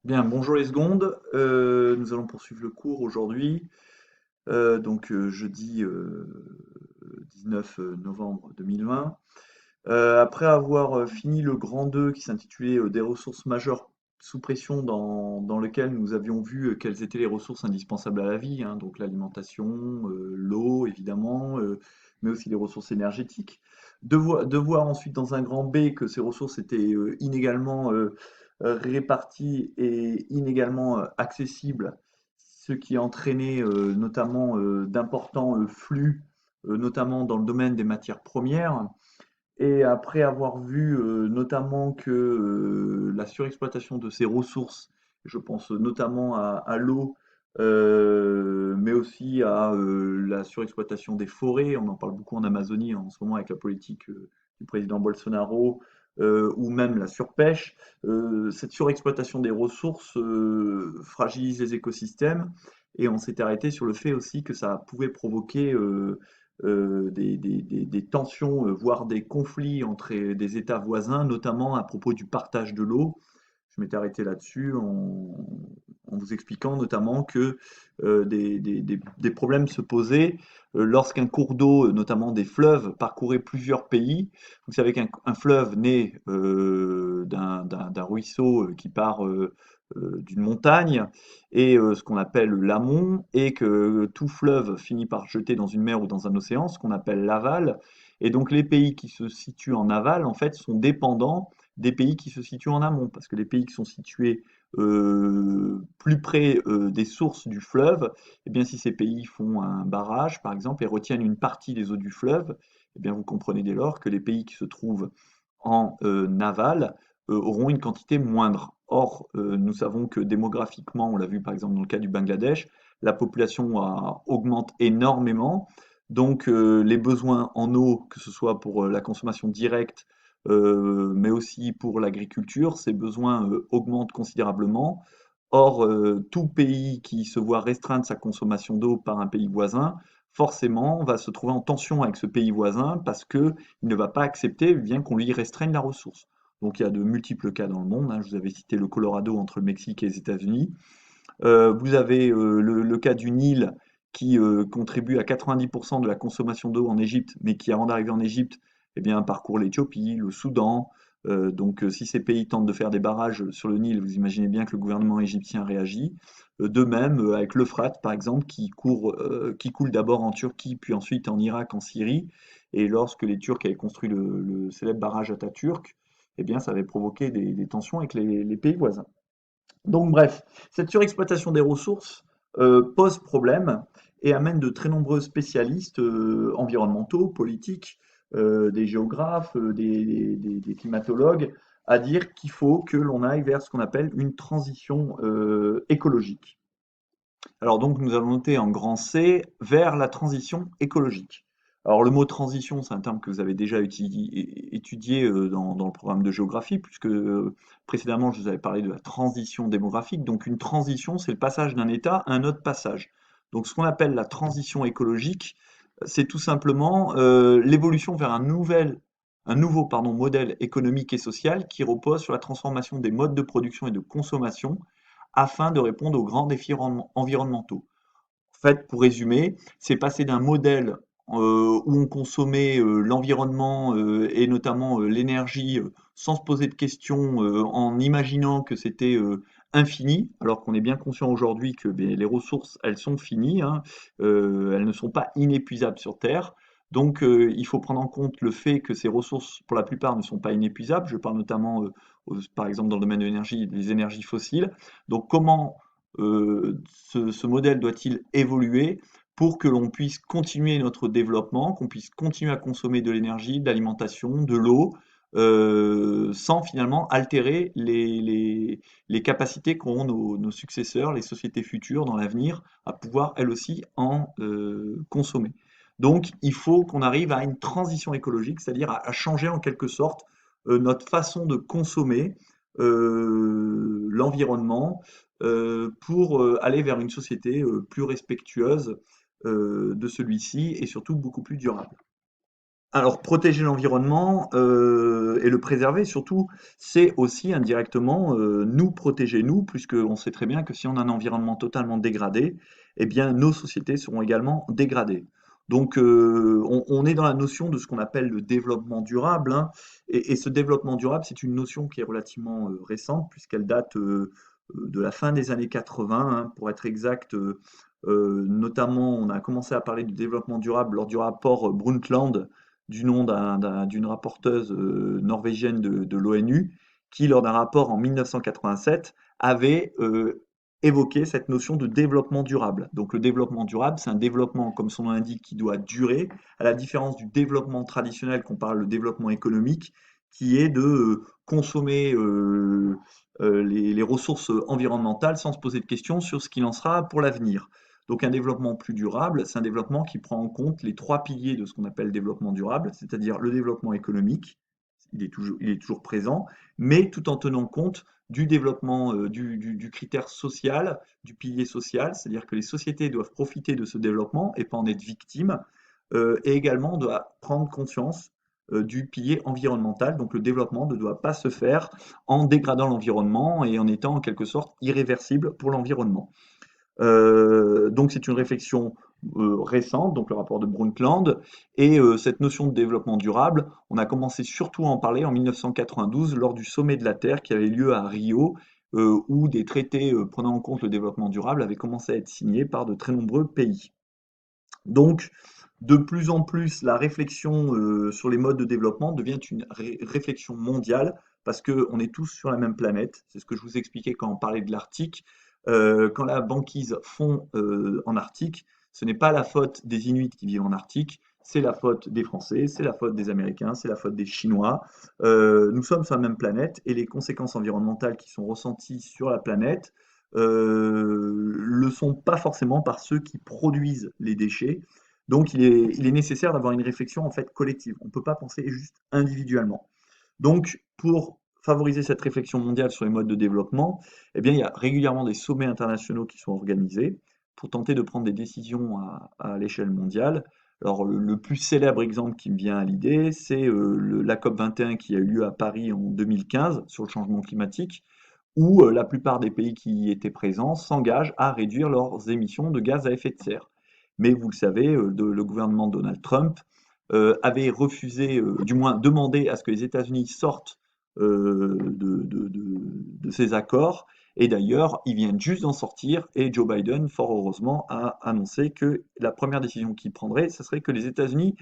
Bien, bonjour les secondes. Nous allons poursuivre le cours aujourd'hui, jeudi 19 novembre 2020. Après avoir fini le grand 2 qui s'intitulait Des ressources majeures sous pression, dans lequel nous avions vu quelles étaient les ressources indispensables à la vie, hein, donc l'alimentation, l'eau évidemment, mais aussi les ressources énergétiques. De voir ensuite dans un grand B que ces ressources étaient inégalement réparties et inégalement accessibles, ce qui entraînait notamment d'importants flux, notamment dans le domaine des matières premières. Et après avoir vu notamment que la surexploitation de ces ressources, je pense notamment à l'eau, mais aussi à la surexploitation des forêts, on en parle beaucoup en Amazonie en ce moment avec la politique du président Bolsonaro, ou même la surpêche, cette surexploitation des ressources fragilise les écosystèmes, et on s'est arrêté sur le fait aussi que ça pouvait provoquer des tensions, voire des conflits entre des États voisins, notamment à propos du partage de l'eau. Je m'étais arrêté là-dessus en vous expliquant notamment que des problèmes se posaient lorsqu'un cours d'eau, notamment des fleuves, parcourait plusieurs pays. Vous savez qu'un fleuve naît d'un ruisseau qui part d'une montagne, et ce qu'on appelle l'amont, et que tout fleuve finit par jeter dans une mer ou dans un océan, ce qu'on appelle l'aval. Et donc les pays qui se situent en aval, en fait, sont dépendants des pays qui se situent en amont, parce que les pays qui sont situés plus près des sources du fleuve, eh bien si ces pays font un barrage, par exemple, et retiennent une partie des eaux du fleuve, eh bien vous comprenez dès lors que les pays qui se trouvent en aval auront une quantité moindre. Or, nous savons que démographiquement, on l'a vu par exemple dans le cas du Bangladesh, la population augmente énormément, donc les besoins en eau, que ce soit pour la consommation directe, mais aussi pour l'agriculture, ces besoins augmentent considérablement. Or, tout pays qui se voit restreindre sa consommation d'eau par un pays voisin, forcément va se trouver en tension avec ce pays voisin parce qu'il ne va pas accepter bien qu'on lui restreigne la ressource. Donc il y a de multiples cas dans le monde, hein. Je vous avais cité le Colorado entre le Mexique et les États-Unis. Vous avez le cas du Nil qui contribue à 90% de la consommation d'eau en Égypte, mais qui, avant d'arriver en Égypte, eh bien, parcourt l'Éthiopie, le Soudan. Si ces pays tentent de faire des barrages sur le Nil, vous imaginez bien que le gouvernement égyptien réagit. De même, avec l'Euphrate, par exemple, qui coule d'abord en Turquie, puis ensuite en Irak, en Syrie. Et lorsque les Turcs avaient construit le célèbre barrage Atatürk, eh bien, ça avait provoqué des tensions avec les pays voisins. Donc bref, cette surexploitation des ressources pose problème et amène de très nombreux spécialistes environnementaux, politiques, des géographes, des climatologues, à dire qu'il faut que l'on aille vers ce qu'on appelle une transition écologique. Alors donc nous allons noter en grand C vers la transition écologique. Alors le mot transition, c'est un terme que vous avez déjà étudié dans le programme de géographie, puisque précédemment je vous avais parlé de la transition démographique. Donc une transition, c'est le passage d'un état à un autre passage. Donc ce qu'on appelle la transition écologique, c'est tout simplement l'évolution vers un nouveau modèle économique et social qui repose sur la transformation des modes de production et de consommation afin de répondre aux grands défis environnementaux. En fait, pour résumer, c'est passer d'un modèle où on consommait l'environnement et notamment l'énergie sans se poser de questions, en imaginant que c'était infini, alors qu'on est bien conscient aujourd'hui que les ressources, elles sont finies, hein, elles ne sont pas inépuisables sur Terre. Donc, il faut prendre en compte le fait que ces ressources, pour la plupart, ne sont pas inépuisables. Je parle notamment, par exemple, dans le domaine de l'énergie, des énergies fossiles. Donc, comment ce modèle doit-il évoluer pour que l'on puisse continuer notre développement, qu'on puisse continuer à consommer de l'énergie, de l'alimentation, de l'eau, sans finalement altérer les capacités qu'auront nos successeurs, les sociétés futures dans l'avenir, à pouvoir elles aussi en consommer. Donc il faut qu'on arrive à une transition écologique, c'est-à-dire à changer en quelque sorte notre façon de consommer l'environnement, pour aller vers une société plus respectueuse de celui-ci et surtout beaucoup plus durable. Alors, protéger l'environnement et le préserver surtout, c'est aussi indirectement nous protéger nous, puisqu'on sait très bien que si on a un environnement totalement dégradé, eh bien nos sociétés seront également dégradées. Donc, on est dans la notion de ce qu'on appelle le développement durable, hein, et ce développement durable, c'est une notion qui est relativement récente, puisqu'elle date de la fin des années 80, hein, pour être exact. Notamment, on a commencé à parler du développement durable lors du rapport Brundtland du nom d'une rapporteuse norvégienne de l'ONU, qui, lors d'un rapport en 1987, avait évoqué cette notion de développement durable. Donc le développement durable, c'est un développement, comme son nom l'indique, qui doit durer, à la différence du développement traditionnel qu'on parle, le développement économique, qui est de consommer les ressources environnementales sans se poser de questions sur ce qu'il en sera pour l'avenir. Donc un développement plus durable, c'est un développement qui prend en compte les trois piliers de ce qu'on appelle le développement durable, c'est-à-dire le développement économique, il est toujours présent, mais tout en tenant compte du développement, du critère social, du pilier social, c'est-à-dire que les sociétés doivent profiter de ce développement et pas en être victimes, et également on doit prendre conscience du pilier environnemental, donc le développement ne doit pas se faire en dégradant l'environnement et en étant en quelque sorte irréversible pour l'environnement. Donc c'est une réflexion récente, donc le rapport de Brundtland, et cette notion de développement durable, on a commencé surtout à en parler en 1992 lors du sommet de la Terre qui avait lieu à Rio, où des traités prenant en compte le développement durable avaient commencé à être signés par de très nombreux pays. Donc, de plus en plus, la réflexion sur les modes de développement devient une réflexion mondiale parce qu'on est tous sur la même planète. C'est ce que je vous expliquais quand on parlait de l'Arctique. Quand la banquise fond en Arctique, ce n'est pas la faute des Inuits qui vivent en Arctique, c'est la faute des Français, c'est la faute des Américains, c'est la faute des Chinois. Nous sommes sur la même planète et les conséquences environnementales qui sont ressenties sur la planète le sont pas forcément par ceux qui produisent les déchets. Donc il est nécessaire d'avoir une réflexion en fait collective. On ne peut pas penser juste individuellement. Donc pour favoriser cette réflexion mondiale sur les modes de développement, eh bien, il y a régulièrement des sommets internationaux qui sont organisés pour tenter de prendre des décisions à l'échelle mondiale. Alors le plus célèbre exemple qui me vient à l'idée, c'est la COP 21 qui a eu lieu à Paris en 2015 sur le changement climatique, où la plupart des pays qui y étaient présents s'engagent à réduire leurs émissions de gaz à effet de serre. Mais vous le savez, le gouvernement de Donald Trump avait refusé, du moins demandé à ce que les États-Unis sortent de ces accords. Et d'ailleurs, ils viennent juste d'en sortir et Joe Biden, fort heureusement, a annoncé que la première décision qu'il prendrait, ce serait que les États-Unis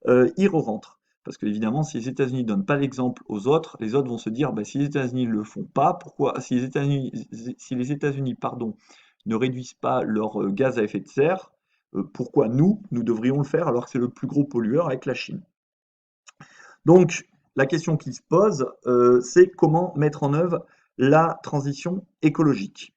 y re-rentrent. Parce que évidemment, si les États-Unis ne donnent pas l'exemple aux autres, les autres vont se dire, bah, si les États-Unis ne le font pas, pourquoi, si les États-Unis, pardon, ne réduisent pas leur gaz à effet de serre, pourquoi nous devrions le faire alors que c'est le plus gros pollueur avec la Chine? Donc, la question qui se pose, c'est comment mettre en œuvre la transition écologique.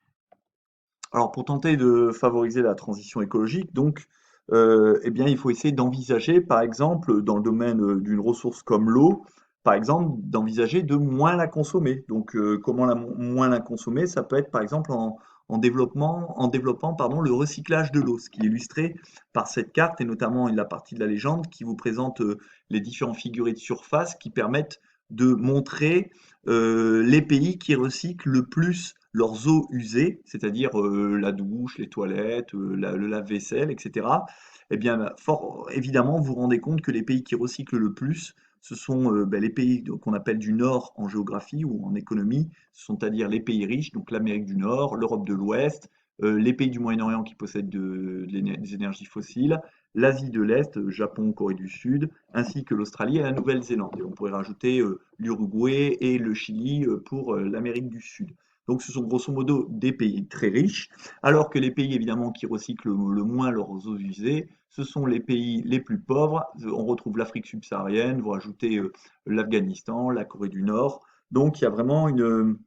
Alors, pour tenter de favoriser la transition écologique, donc, eh bien, il faut essayer d'envisager, par exemple, dans le domaine d'une ressource comme l'eau, par exemple, d'envisager de moins la consommer. Donc, comment moins la consommer? Ça peut être, par exemple, en développant, pardon, le recyclage de l'eau, ce qui est illustré par cette carte et notamment la partie de la légende qui vous présente les différents figurés de surface qui permettent de montrer les pays qui recyclent le plus leurs eaux usées, c'est-à-dire la douche, les toilettes, le lave-vaisselle, etc. Eh bien, fort évidemment, vous vous rendez compte que les pays qui recyclent le plus, ce sont ben, les pays qu'on appelle du Nord en géographie ou en économie, c'est-à-dire les pays riches, donc l'Amérique du Nord, l'Europe de l'Ouest, les pays du Moyen-Orient qui possèdent des énergies fossiles, l'Asie de l'Est, Japon, Corée du Sud, ainsi que l'Australie et la Nouvelle-Zélande. Et on pourrait rajouter l'Uruguay et le Chili pour l'Amérique du Sud. Donc ce sont grosso modo des pays très riches, alors que les pays évidemment qui recyclent le moins leurs eaux usées, ce sont les pays les plus pauvres. On retrouve l'Afrique subsaharienne, vous rajoutez l'Afghanistan, la Corée du Nord. Donc il y a vraiment une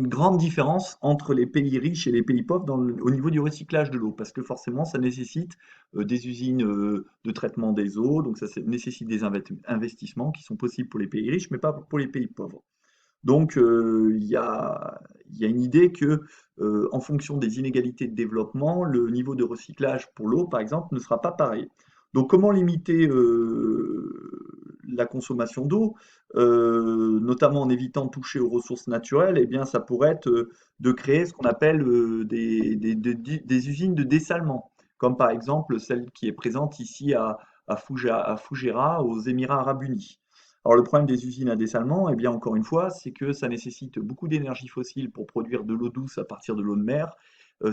grande différence entre les pays riches et les pays pauvres au niveau du recyclage de l'eau, parce que forcément, ça nécessite des usines de traitement des eaux, donc nécessite des investissements qui sont possibles pour les pays riches, mais pas pour les pays pauvres. Donc, il y a une idée que, en fonction des inégalités de développement, le niveau de recyclage pour l'eau, par exemple, ne sera pas pareil. Donc comment limiter la consommation d'eau, notamment en évitant de toucher aux ressources naturelles? Eh bien, ça pourrait être de créer ce qu'on appelle des usines de dessalement, comme par exemple celle qui est présente ici à Fougera, aux Émirats arabes unis. Alors le problème des usines à dessalement, eh bien encore une fois, c'est que ça nécessite beaucoup d'énergie fossile pour produire de l'eau douce à partir de l'eau de mer.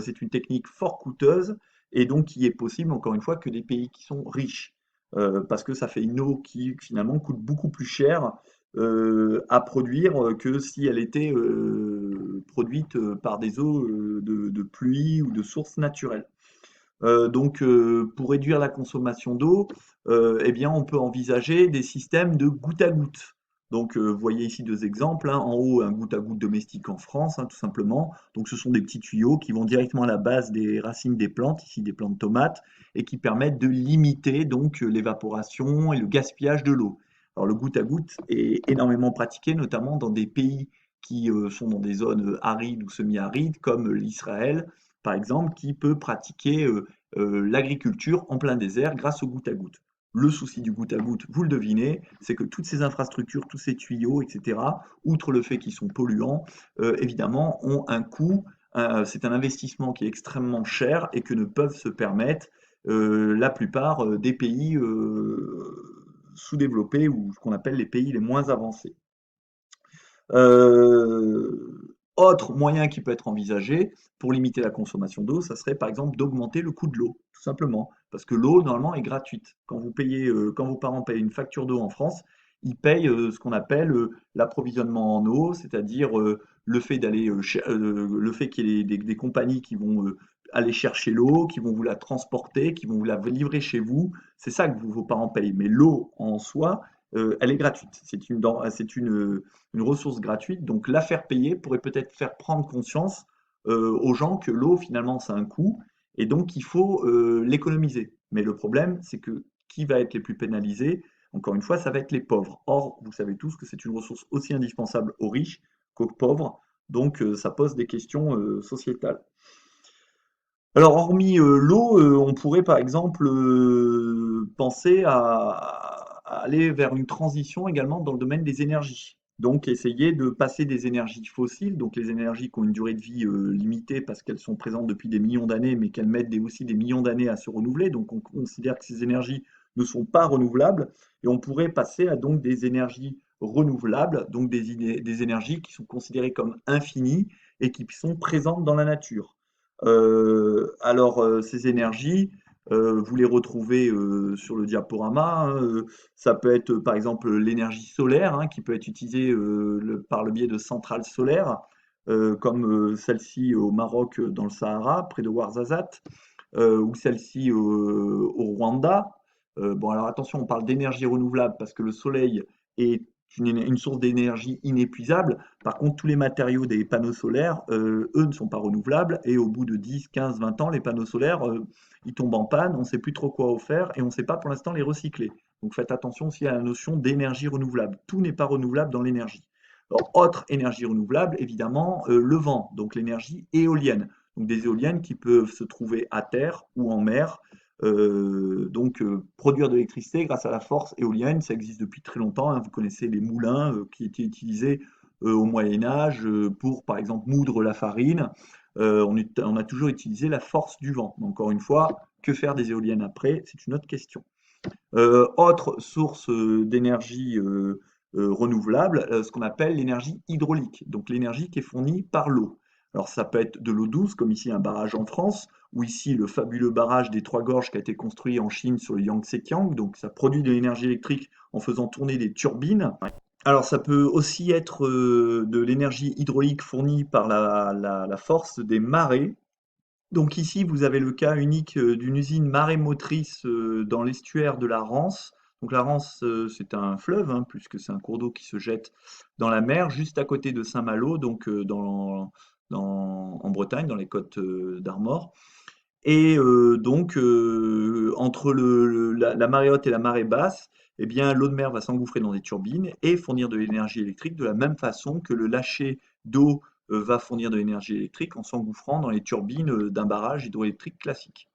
C'est une technique fort coûteuse et donc qui est possible, encore une fois, que des pays qui sont riches. Parce que ça fait une eau qui finalement coûte beaucoup plus cher à produire que si elle était produite par des eaux de pluie ou de sources naturelles. Pour réduire la consommation d'eau, eh bien, on peut envisager des systèmes de goutte à goutte. Vous voyez ici deux exemples, hein. En haut, un goutte à goutte domestique en France, hein, tout simplement. Donc, ce sont des petits tuyaux qui vont directement à la base des racines des plantes, ici des plantes tomates, et qui permettent de limiter donc l'évaporation et le gaspillage de l'eau. Alors, le goutte à goutte est énormément pratiqué, notamment dans des pays qui sont dans des zones arides ou semi-arides, comme l'Israël, par exemple, qui peut pratiquer l'agriculture en plein désert grâce au goutte à goutte. Le souci du goutte à goutte, vous le devinez, c'est que toutes ces infrastructures, tous ces tuyaux, etc., outre le fait qu'ils sont polluants, évidemment, ont un coût. C'est un investissement qui est extrêmement cher et que ne peuvent se permettre la plupart des pays sous-développés ou ce qu'on appelle les pays les moins avancés. Autre moyen qui peut être envisagé pour limiter la consommation d'eau, ça serait par exemple d'augmenter le coût de l'eau, tout simplement. Parce que l'eau, normalement, est gratuite. Quand vos parents payent une facture d'eau en France, ils payent ce qu'on appelle l'approvisionnement en eau, c'est-à-dire le fait qu'il y ait des compagnies qui vont aller chercher l'eau, qui vont vous la transporter, qui vont vous la livrer chez vous. C'est ça que vos parents payent. Mais l'eau en soi, elle est gratuite. C'est une ressource gratuite, donc la faire payer pourrait peut-être faire prendre conscience aux gens que l'eau, finalement, ça a un coût, et donc il faut l'économiser. Mais le problème, c'est que qui va être les plus pénalisés? Encore une fois, ça va être les pauvres. Or, vous savez tous que c'est une ressource aussi indispensable aux riches qu'aux pauvres, donc ça pose des questions sociétales. Alors, hormis l'eau, on pourrait par exemple penser à aller vers une transition également dans le domaine des énergies. Donc, essayer de passer des énergies fossiles, donc les énergies qui ont une durée de vie limitée parce qu'elles sont présentes depuis des millions d'années, mais qu'elles mettent aussi des millions d'années à se renouveler. Donc, on considère que ces énergies ne sont pas renouvelables et on pourrait passer à donc des énergies renouvelables, donc des énergies qui sont considérées comme infinies et qui sont présentes dans la nature. Ces énergies, vous les retrouvez sur le diaporama, hein, ça peut être par exemple l'énergie solaire, hein, qui peut être utilisée par le biais de centrales solaires, comme celle-ci au Maroc, dans le Sahara, près de Ouarzazate, ou celle-ci au Rwanda. Bon, alors attention, on parle d'énergie renouvelable parce que le soleil est une source d'énergie inépuisable. Par contre, tous les matériaux des panneaux solaires, eux, ne sont pas renouvelables et au bout de 10, 15, 20 ans, les panneaux solaires, ils tombent en panne, on ne sait plus trop quoi en faire et on ne sait pas pour l'instant les recycler. Donc faites attention aussi à la notion d'énergie renouvelable. Tout n'est pas renouvelable dans l'énergie. Alors, autre énergie renouvelable, évidemment, le vent, donc l'énergie éolienne. Donc des éoliennes qui peuvent se trouver à terre ou en mer. Produire de l'électricité grâce à la force éolienne, ça existe depuis très longtemps, hein. Vous connaissez les moulins qui étaient utilisés au Moyen Âge pour, par exemple, moudre la farine. On a toujours utilisé la force du vent. Encore une fois, que faire des éoliennes après? C'est une autre question. Autre source d'énergie renouvelable, ce qu'on appelle l'énergie hydraulique, donc l'énergie qui est fournie par l'eau. Alors ça peut être de l'eau douce, comme ici un barrage en France, ou ici le fabuleux barrage des Trois Gorges qui a été construit en Chine sur le Yangtze-Kiang, donc ça produit de l'énergie électrique en faisant tourner des turbines. Alors ça peut aussi être de l'énergie hydraulique fournie par la force des marées. Donc ici, vous avez le cas unique d'une usine marémotrice dans l'estuaire de la Rance. Donc la Rance, c'est un fleuve, hein, puisque c'est un cours d'eau qui se jette dans la mer, juste à côté de Saint-Malo, donc en Bretagne, dans les côtes d'Armor. Et entre la marée haute et la marée basse, eh bien, l'eau de mer va s'engouffrer dans des turbines et fournir de l'énergie électrique de la même façon que le lâcher d'eau va fournir de l'énergie électrique en s'engouffrant dans les turbines d'un barrage hydroélectrique classique.